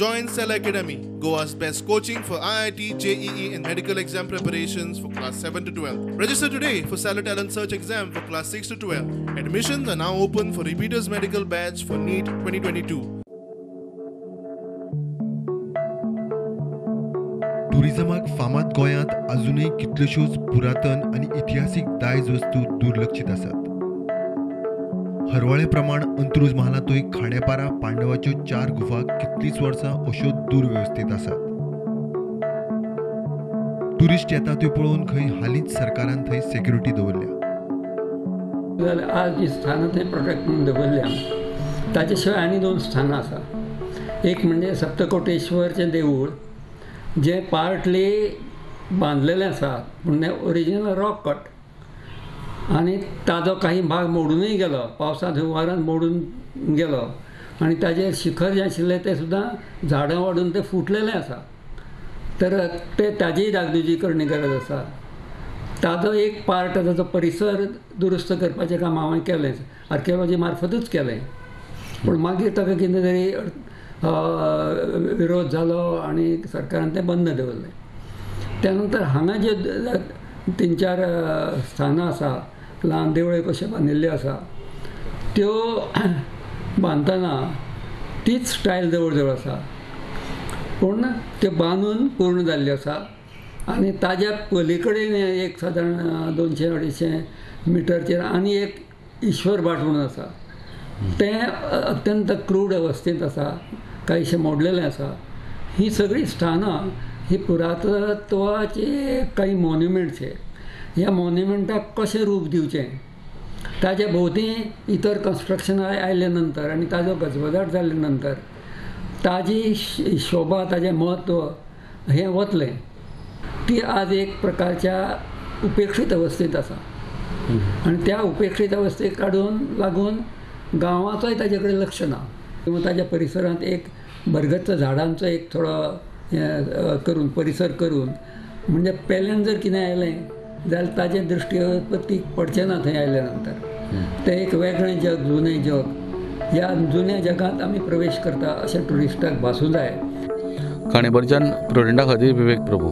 Join Cell Academy, Goa's best coaching for IIT, JEE and medical exam preparations for class 7 to 12. Register today for Cell Talent Search exam for class 6 to 12. Admissions are now open for repeaters medical batch for NEET 2022. टुरिझमाक फामाद गोंयांत अजूनही कितल्योश्योच पुरातन आनी इतिहासीक दायज वस्तू दुर्लक्षित आसात. हरवळे प्रमाण अंत्रुज महालांतूय खांडेपारा पांडवाच्यो 4 गुफा कितलींच वर्सां अश्यो दुर्वेवस्थीत आसात. टुरिस्ट येता त्यो पळोवन खंय हालींच सरकारान थंय सेक्युरिटी दवरल्या. आज जी स्थानां थंय प्रोटेक्ट म्हणून दवरल्या ताचे शिवाय आनी 2 स्थानां आसा. एक म्हणजे सप्तकोटेश्वरचें देवूळ जे पार्टली बांदलेलें आसा पूण ओरिजिनल रॉक कट आनी ताजो काही भाग मोडूनय गेलो, पावसांत हुंवारान मोडून गेलो आनी ताजें शिखर जें आशिल्लें तें सुद्दां झाडां वाडून तें फुटलेलें आसा. तर ताजीय डागडुजी करणी गरज आसा. ताजो एक पार्ट ताजो परिसर दुरुस्त करपाचें काम हांवें केलें, आर्किओलॉजी मार्फतूच केलें. पूण मागीर ताका कितें तरी विरोध जालो आनी सरकारान तें बंद दवरलें. त्या नंतर हांगा जे 3-4 स्थानां आसा, ल्हान देवळे कशे बांदिल्ल्यो आसा, त्यो बांदतना तीच स्टायल जवळ जवळ आसा पूण त्यो बांदून पूर्ण जाल्ल्यो आसा. आनी ताज्या पलीकडेन एक सादारण 200-250 मिटरचेर आनी एक ईश्वर भाट म्हणून आसा. तें अत्यंत क्रूड अवस्थेंत आसा, कांयशें मोडलेलें आसा. ही सगळीं स्थानां ही पुरातत्वाचे काही मॉन्युमेंट्स हे. ह्या मॉन्युमेंटाक कशें रूप दिवचें ताचे भोवती इतर कन्स्ट्रक्शन आयले नंतर आनी ताजो गजबजाट जाल्ले नंतर ताजी शोभा, ताजें म्हत्व हें वतलें. ती आज एक प्रकारच्या उपेक्षीत अवस्थेंत आसा आनी त्या उपेक्षीत अवस्थेक काडून लागून गांवाचोय ताजे कडेन लक्ष ना. किंवा ताज्या परिसरांत एक बरगतच्या झाडांचो एक थोडो करून परिसर करून म्हणजे पेल्यान जर कितें आयलें जाल्यार ताजे दृश्टी पडचें ना थंय आयल्या नंतर. तें एक वेगळें जग, जुनें जग. ह्या जुन्या जगांत आमी प्रवेश करता अशें ट्युरिस्टाक भासूं जाय. खांडेपारच्यान प्रोडेंटा खातीर विवेक प्रभू.